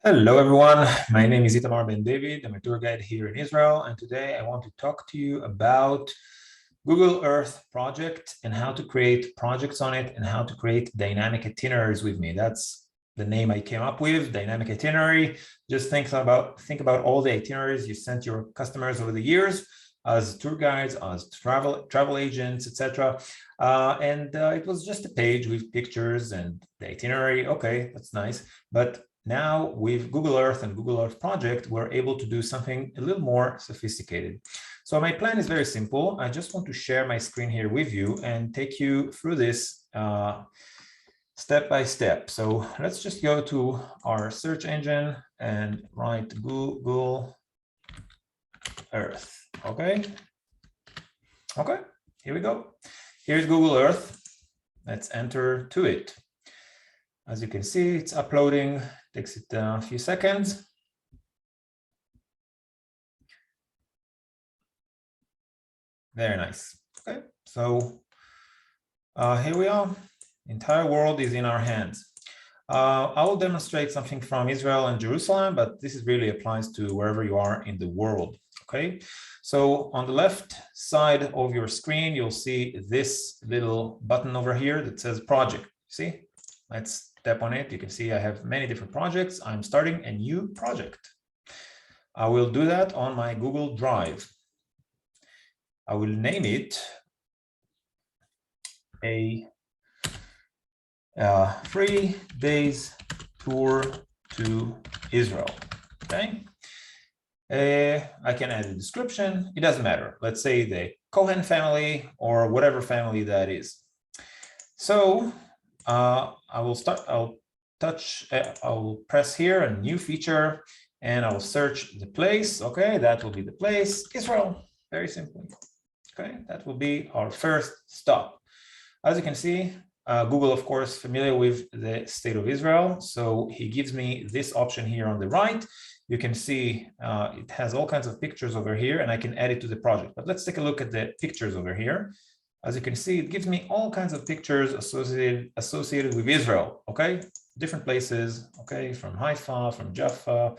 Hello, everyone. My name is Itamarbndvd. I'm a tour guide here in Israel. And today I want to talk to you about Google Earth project and how to create projects on it and how to create dynamic itineraries with me. That's the name I came up with, dynamic itinerary. Just think about all the itineraries you sent your customers over the years as tour guides, as travel agents, etc. It was just a page with pictures and the itinerary. Okay, that's nice. But now with Google Earth and Google Earth Project, we're able to do something a little more sophisticated. So my plan is very simple. I just want to share my screen here with you and take you through this step by step. So let's just go to our search engine and write Google Earth. Okay. Okay, here we go. Here's Google Earth. Let's enter to it. As you can see, it's uploading. Takes it a few seconds. Very nice. Okay, so here we are. The entire world is in our hands. I will demonstrate something from Israel and Jerusalem, but this really applies to wherever you are in the world. Okay, so on the left side of your screen, you'll see this little button over here that says project. See, let's tap on it. You can see I have many different projects. I'm starting a new project. I will do that on my Google Drive. I will name it a 3 days tour to Israel. Okay. I can add a description. It doesn't matter. Let's say the Cohen family or whatever family that is. So I'll press here a new feature and I'll search the place. Okay, that will be the place, Israel. Very simple. Okay, that will be our first stop. As you can see, Google, of course, familiar with the state of Israel. So he gives me this option here on the right. You can see it has all kinds of pictures over here and I can add it to the project. But let's take a look at the pictures over here. As you can see, it gives me all kinds of pictures associated with Israel, okay? Different places, okay? From Haifa, from Jaffa,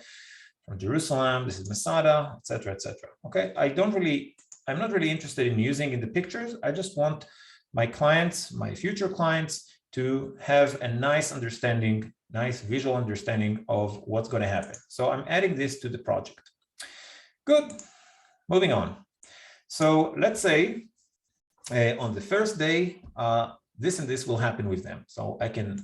from Jerusalem, this is Masada, etc., etc. Okay, I'm not really interested in using in the pictures. I just want my clients, my future clients, to have a nice understanding, nice visual understanding of what's going to happen. So I'm adding this to the project. Good, moving on. So let's say on the first day, this and this will happen with them. So I can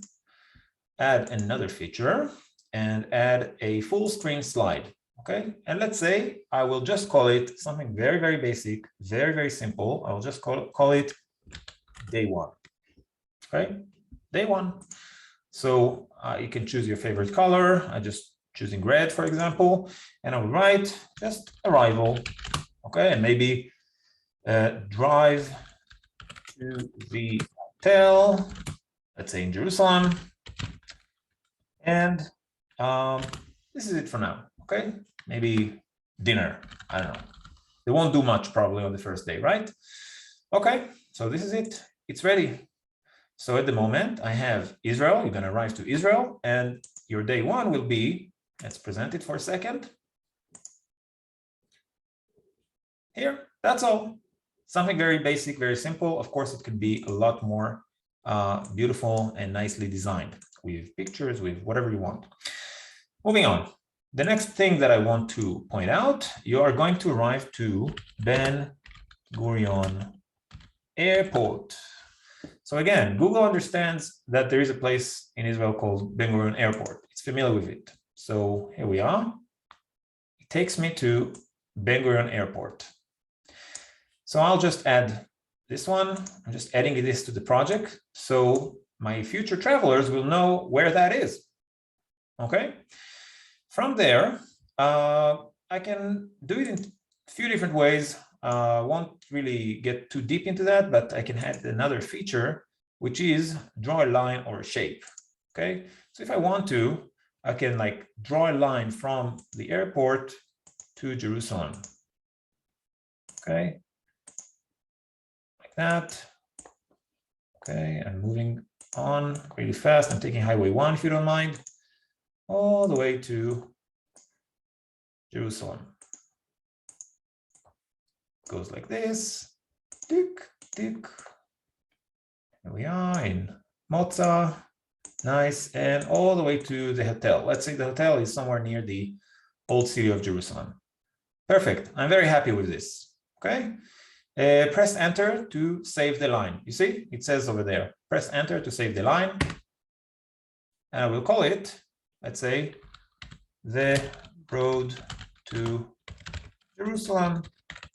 add another feature and add a full screen slide. Okay, and let's say I will just call it something very, very basic, very, very simple. I will just call it day 1. Okay, day 1. So you can choose your favorite color. I'm just choosing red, for example, and I will write just arrival. Okay, and maybe drive to the hotel, let's say in Jerusalem. And this is it for now. Okay, maybe dinner. I don't know. They won't do much probably on the first day, right? Okay, so this is it. It's ready. So at the moment I have Israel. You're going to arrive to Israel and your day 1 will be, let's present it for a second. Here, that's all. Something very basic, very simple. Of course, it can be a lot more beautiful and nicely designed with pictures, with whatever you want. Moving on. The next thing that I want to point out, you are going to arrive to Ben Gurion Airport. So again, Google understands that there is a place in Israel called Ben Gurion Airport. It's familiar with it. So here we are. It takes me to Ben Gurion Airport. So I'll just add this one. I'm just adding this to the project. So my future travelers will know where that is. Okay. From there, I can do it in a few different ways. Won't really get too deep into that, but I can add another feature, which is draw a line or a shape. Okay. So if I want to, I can like draw a line from the airport to Jerusalem. Okay. Like that. Okay. I'm moving on really fast. I'm taking Highway 1 if you don't mind. all the way to Jerusalem. Goes like this. Tick, tick. Here we are in Moza. Nice. And all the way to the hotel. Let's say the hotel is somewhere near the old city of Jerusalem. Perfect. I'm very happy with this. Okay. Press enter to save the line. You see, it says over there, press enter to save the line. And I will call it, let's say, the road to Jerusalem.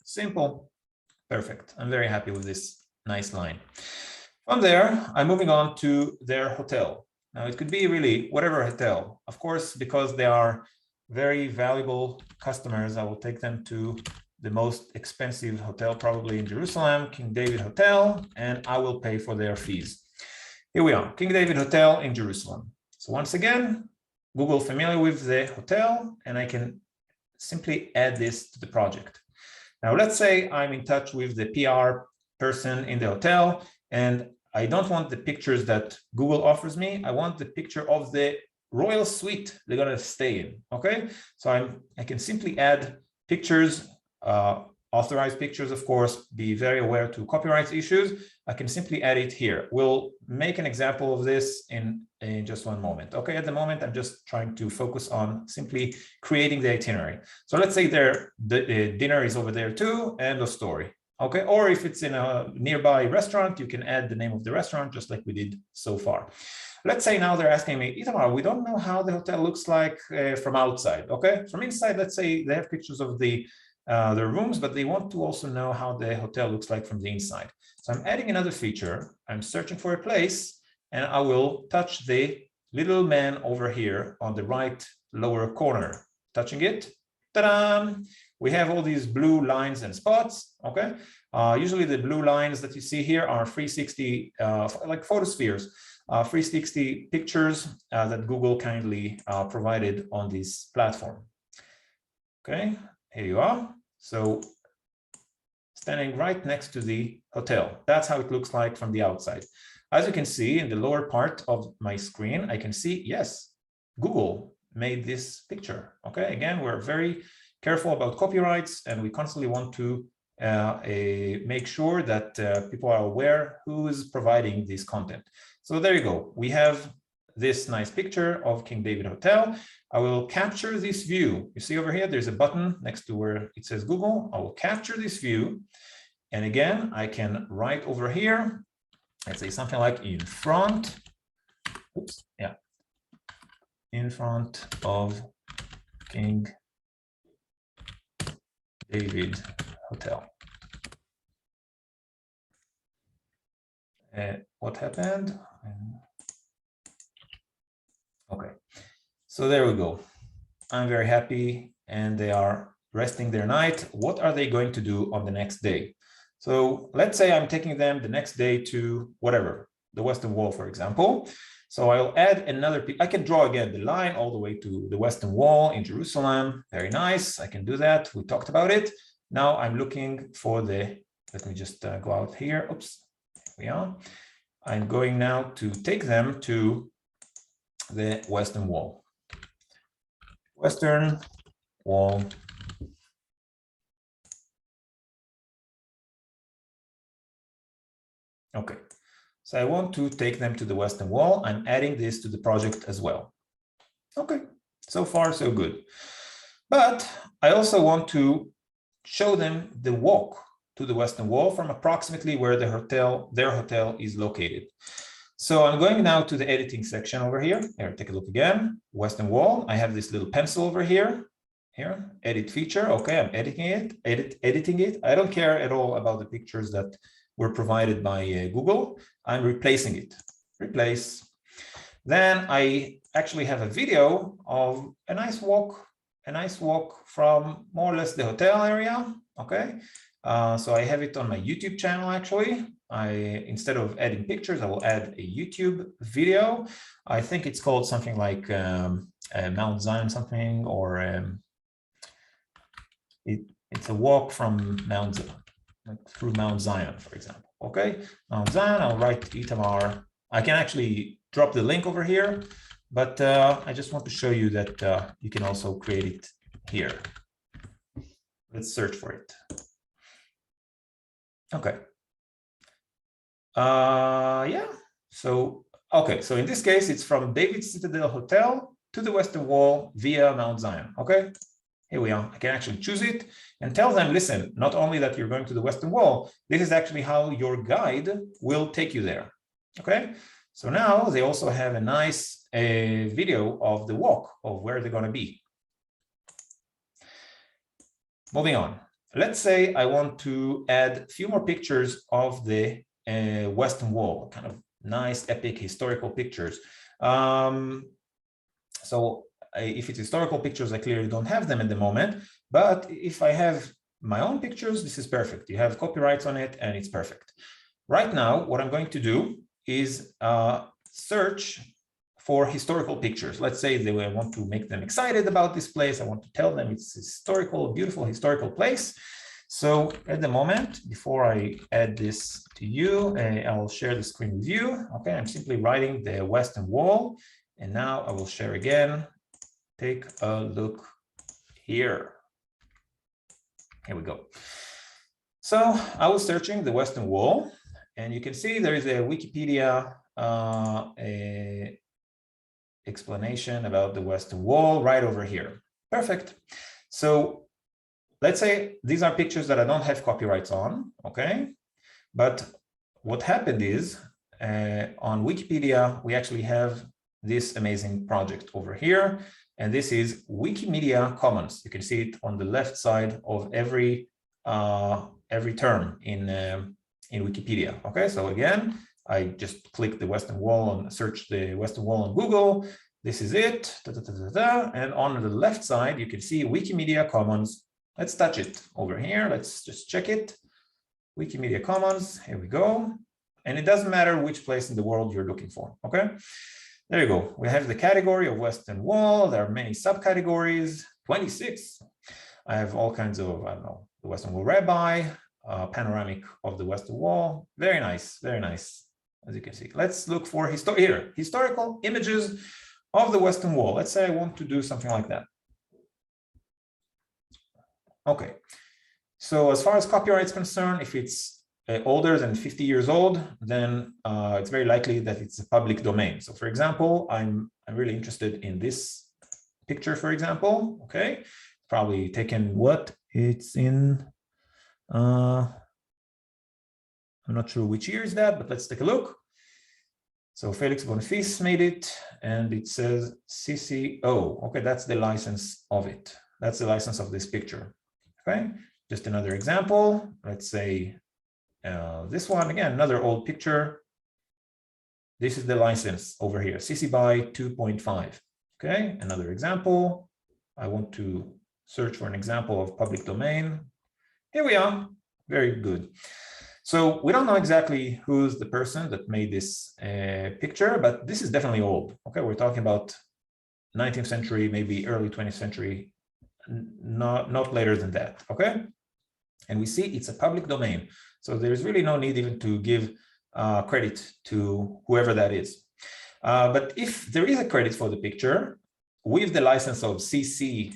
Simple. Perfect. I'm very happy with this nice line. From there, I'm moving on to their hotel. Now, it could be really whatever hotel. Of course, because they are very valuable customers, I will take them to the most expensive hotel probably in Jerusalem, King David Hotel, and I will pay for their fees. Here we are, King David Hotel in Jerusalem. So once again, Google familiar with the hotel, and I can simply add this to the project. Now, let's say I'm in touch with the PR person in the hotel, and I don't want the pictures that Google offers me. I want the picture of the royal suite they're going to stay in. Okay, so I can simply add pictures, authorized pictures, of course, be very aware to copyright issues. I can simply add it here. We'll make an example of this in just one moment. Okay, at the moment, I'm just trying to focus on simply creating the itinerary. So let's say the dinner is over there too, end of story. Okay, or if it's in a nearby restaurant, you can add the name of the restaurant, just like we did so far. Let's say now they're asking me, Itamar, we don't know how the hotel looks like from outside. Okay, from inside, let's say they have pictures of their rooms, but they want to also know how the hotel looks like from the inside. So I'm adding another feature. I'm searching for a place, and I will touch the little man over here on the right lower corner. Touching it, ta-da! We have all these blue lines and spots. Okay, usually the blue lines that you see here are 360, like photospheres, 360 pictures that Google kindly provided on this platform. Okay, here you are. So standing right next to the hotel. That's how it looks like from the outside. As you can see in the lower part of my screen, I can see, yes, Google made this picture. Okay, again, we're very careful about copyrights, and we constantly want to make sure that people are aware who is providing this content. So there you go. We have this nice picture of King David Hotel. I will capture this view. You see over here, there's a button next to where it says Google. I will capture this view. And again, I can write over here, let's say something like in front, oops, yeah, in front of King David Hotel. What happened? Okay, so there we go. I'm very happy, and they are resting their night. What are they going to do on the next day? So let's say I'm taking them the next day to whatever, the Western Wall, for example. So I'll add another, I can draw again the line all the way to the Western Wall in Jerusalem. Very nice, I can do that. We talked about it. Now I'm looking for the, let me just go out here. Oops, here we are. I'm going now to take them to the Western Wall. Western Wall. Okay, so I want to take them to the Western Wall. I'm adding this to the project as well. Okay, so far so good. But I also want to show them the walk to the Western Wall from approximately where their hotel is located. So I'm going now to the editing section over here. Here, take a look again. Western Wall. I have this little pencil over here. Here, edit feature. Okay, I'm editing it. I don't care at all about the pictures that were provided by Google. I'm replacing it. Replace. Then I actually have a video of a nice walk from more or less the hotel area. Okay, so I have it on my YouTube channel. Actually, instead of adding pictures, I will add a YouTube video. I think it's called something like Mount Zion something, or it's a walk from Mount Zion. Through Mount Zion, for example. Okay, Mount Zion, I'll write Itamar. I can actually drop the link over here. but I just want to show you that you can also create it here. Let's search for it. Okay. Yeah. So, okay. So in this case, it's from David's Citadel Hotel to the Western Wall via Mount Zion. Okay. Here we are. I can actually choose it and tell them, listen, not only that you're going to the Western Wall, this is actually how your guide will take you there. Okay. So now they also have a nice video of the walk of where they're going to be. Moving on. Let's say I want to add a few more pictures of the Western Wall, kind of nice, epic, historical pictures. So if it's historical pictures, I clearly don't have them at the moment, but if I have my own pictures, this is perfect. You have copyrights on it and it's perfect. Right now, what I'm going to do is search for historical pictures. Let's say I want to make them excited about this place. I want to tell them it's a historical, beautiful historical place. So at the moment, before I add this to you, I'll share the screen with you. Okay, I'm simply writing the Western Wall. And now I will share again. Take a look here. Here we go. So I was searching the Western Wall, and you can see there is a Wikipedia explanation about the Western Wall right over here. Perfect. So let's say these are pictures that I don't have copyrights on, okay? But what happened is on Wikipedia, we actually have this amazing project over here. And this is Wikimedia Commons. You can see it on the left side of every term in Wikipedia. Okay, so again, I just click the Western Wall and search the Western Wall on Google. This is it. And on the left side, you can see Wikimedia Commons. Let's touch it over here. Let's just check it. Wikimedia Commons. Here we go. And it doesn't matter which place in the world you're looking for. Okay. There you go. We have the category of Western Wall. There are many subcategories, 26. I have all kinds of, I don't know, the Western Wall Rabbi, panoramic of the Western Wall. Very nice, as you can see. Let's look for historical images of the Western Wall. Let's say I want to do something like that. Okay. So as far as copyright is concerned, if it's older than 50 years old, then it's very likely that it's a public domain. So for example, I'm really interested in this picture, for example, okay? Probably taken what? It's in, I'm not sure which year is that, but let's take a look. So Felix Bonfils made it and it says CCO. Okay, that's the license of it. That's the license of this picture, okay? Just another example, let's say, this one, again, another old picture. This is the license over here, CC BY 2.5. Okay, another example. I want to search for an example of public domain. Here we are. Very good. So we don't know exactly who's the person that made this picture, but this is definitely old. Okay, we're talking about 19th century, maybe early 20th century, not later than that. Okay, and we see it's a public domain. So there's really no need even to give credit to whoever that is. But if there is a credit for the picture with the license of CC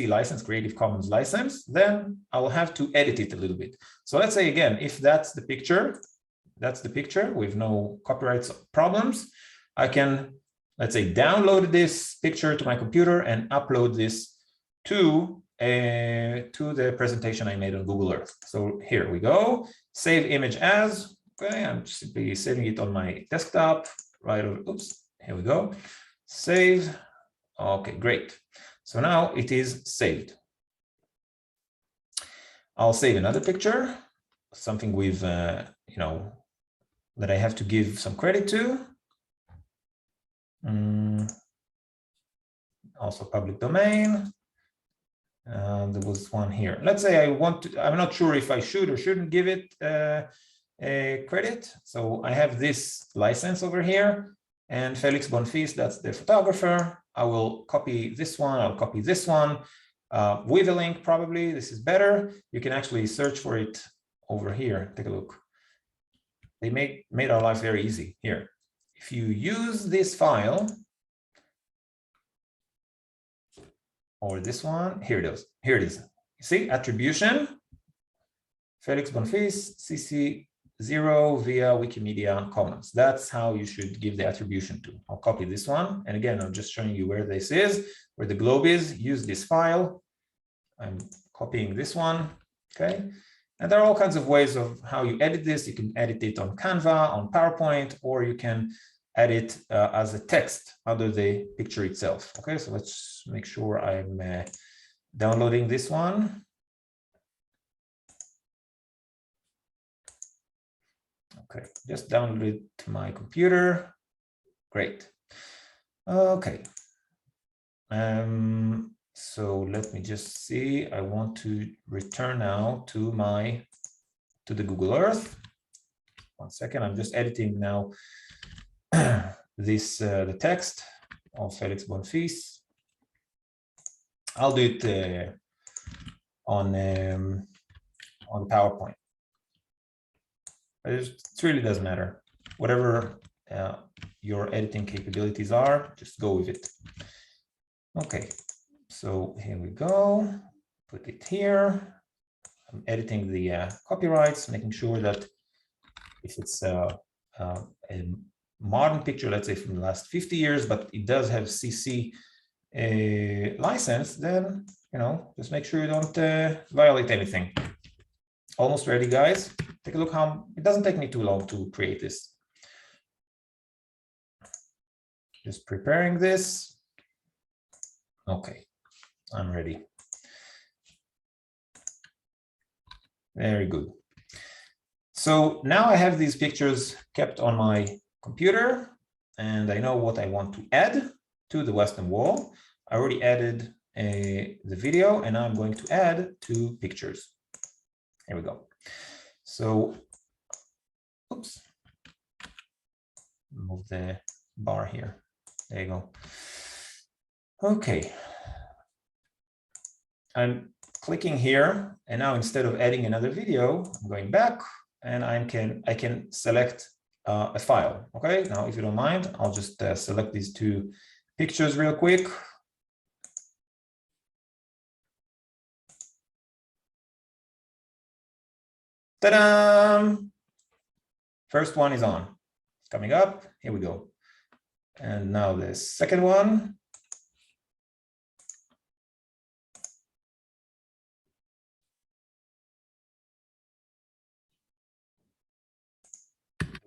license, Creative Commons license, then I will have to edit it a little bit. So let's say again, if that's the picture with no copyright problems, I can, let's say, download this picture to my computer and upload this to the presentation I made on Google Earth. So here we go, save image as, okay, I'm simply saving it on my desktop, right over, oops, here we go, save, okay, great. So now it is saved. I'll save another picture, something with, you know, that I have to give some credit to. Also public domain. There was one here. Let's say I want to, I'm not sure if I should or shouldn't give it a credit. So I have this license over here and Felix Bonfils, that's the photographer. I will copy this one. I'll copy this one with a link. Probably this is better. You can actually search for it over here. Take a look. They made our life very easy here. If you use this file, or this one. Here it is. Here it is. You see, attribution, Felix Bonfils, CC 0 via Wikimedia Commons. That's how you should give the attribution to. I'll copy this one. And again, I'm just showing you where this is, where the globe is. Use this file. I'm copying this one. Okay. And there are all kinds of ways of how you edit this. You can edit it on Canva, on PowerPoint, or you can add it as a text under the picture itself. Okay, so let's make sure I'm downloading this one. Okay, just download it to my computer. Great. Okay. So let me just see. I want to return now to the Google Earth. 1 second. I'm just editing now this the text of Felix Bonfils. I'll do it on the PowerPoint. It really doesn't matter. Whatever your editing capabilities are, just go with it. Okay, so here we go. Put it here. I'm editing the copyrights, making sure that if it's a modern picture, let's say from the last 50 years, but it does have CC license, then, you know, just make sure you don't violate anything. Almost ready, guys. Take a look how it doesn't take me too long to create this. Just preparing this. Okay, I'm ready. Very good. So now I have these pictures kept on my computer, and I know what I want to add to the Western Wall. I already added the video, and now I'm going to add 2 pictures. Here we go. So, oops, move the bar here. There you go. Okay. I'm clicking here, and now instead of adding another video, I'm going back, and I can select a file. Okay. Now, if you don't mind, I'll just select these 2 pictures real quick. Ta-da! First one is on. It's coming up. Here we go. And now the second one.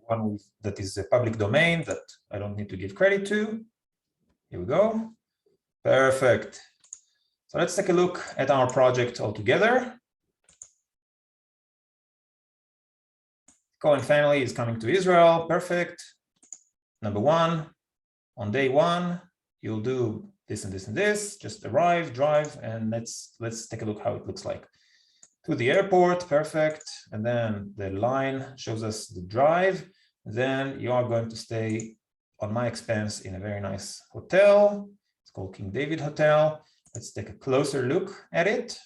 One that is a public domain that I don't need to give credit to. Here we go. Perfect. So let's take a look at our project altogether. Cohen family is coming to Israel. Perfect. Number 1, on day 1, you'll do this and this and this. Just arrive, drive, and let's take a look how it looks like. To the airport, perfect. And then the line shows us the drive. Then you are going to stay on my expense in a very nice hotel. It's called King David Hotel. Let's take a closer look at it.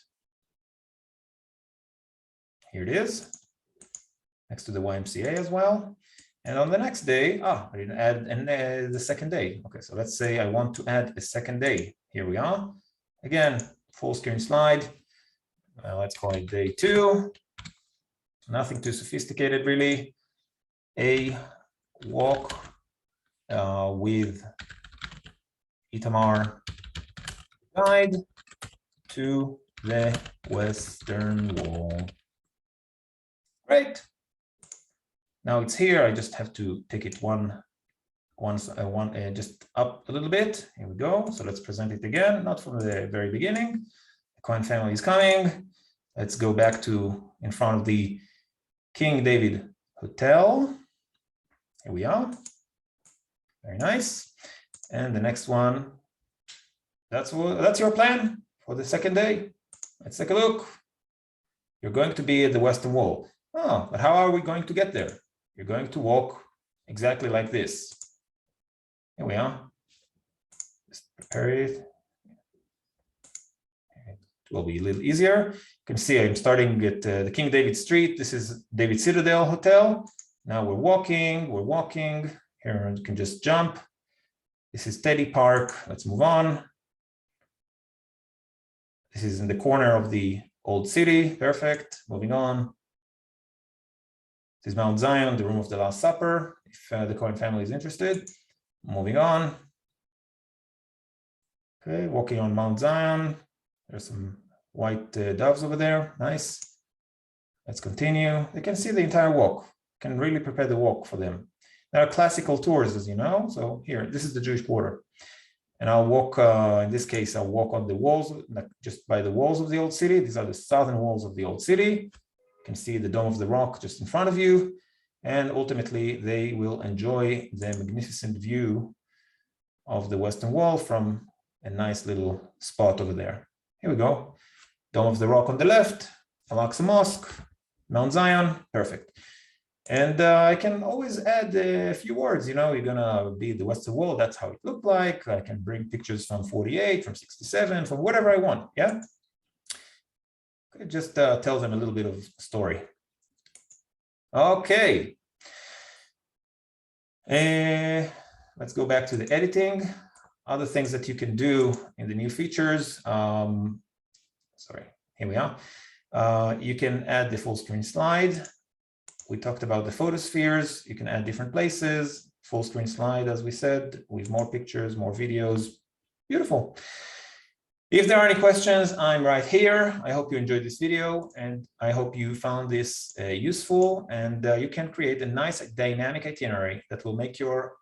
Here it is, next to the YMCA as well. And on the next day, I didn't add the second day. Okay, so let's say I want to add a second day. Here we are. Again, full screen slide. Let's call it day 2. Nothing too sophisticated, really. A walk with Itamar guide to the Western Wall. Great. Now it's here. I just have to take it just up a little bit. Here we go. So let's present it again, not from the very beginning. The Cohen family is coming. Let's go back to in front of the King David Hotel. Here we are. Very nice. And the next one, that's your plan for the second day. Let's take a look. You're going to be at the Western Wall. Oh, but how are we going to get there? You're going to walk exactly like this. Here we are. Just prepare it. It will be a little easier. You can see I'm starting at the King David Street. This is David Citadel Hotel. Now we're walking. Here you can just jump. This is Teddy Park. Let's move on. This is in the corner of the old city. Perfect. Moving on. This is Mount Zion, the room of the Last Supper, if the Cohen family is interested. Moving on. Okay, walking on Mount Zion. There's some white doves over there. Nice. Let's continue. They can see the entire walk. Can really prepare the walk for them. There are classical tours, as you know. So here, this is the Jewish Quarter. And I'll walk, in this case, I'll walk on the walls, just by the walls of the old city. These are the southern walls of the old city. You can see the Dome of the Rock just in front of you. And ultimately, they will enjoy the magnificent view of the Western Wall from a nice little spot over there. Here we go. Dome of the Rock on the left, Al-Aqsa Mosque, Mount Zion, perfect. And I can always add a few words, you know, you're gonna be the Western Wall, that's how it looked like. I can bring pictures from 48, from 67, from whatever I want, yeah? It just tells them a little bit of story. Okay. Let's go back to the editing. Other things that you can do in the new features. Sorry, here we are. You can add the full screen slide. We talked about the photospheres. You can add different places, full screen slide, as we said, with more pictures, more videos. Beautiful. If there are any questions, I'm right here. I hope you enjoyed this video and I hope you found this useful, and you can create a nice dynamic itinerary that will make your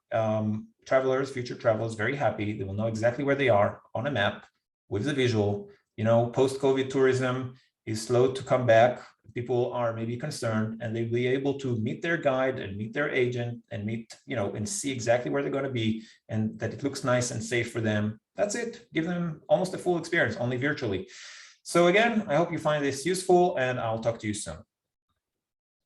travelers, future travelers, very happy. They will know exactly where they are on a map with the visual. You know, post-COVID tourism is slow to come back. People are maybe concerned, and they'll be able to meet their guide and meet their agent and meet, you know, and see exactly where they're going to be, and that it looks nice and safe for them. That's it. Give them almost a full experience, only virtually. So again, I hope you find this useful, and I'll talk to you soon.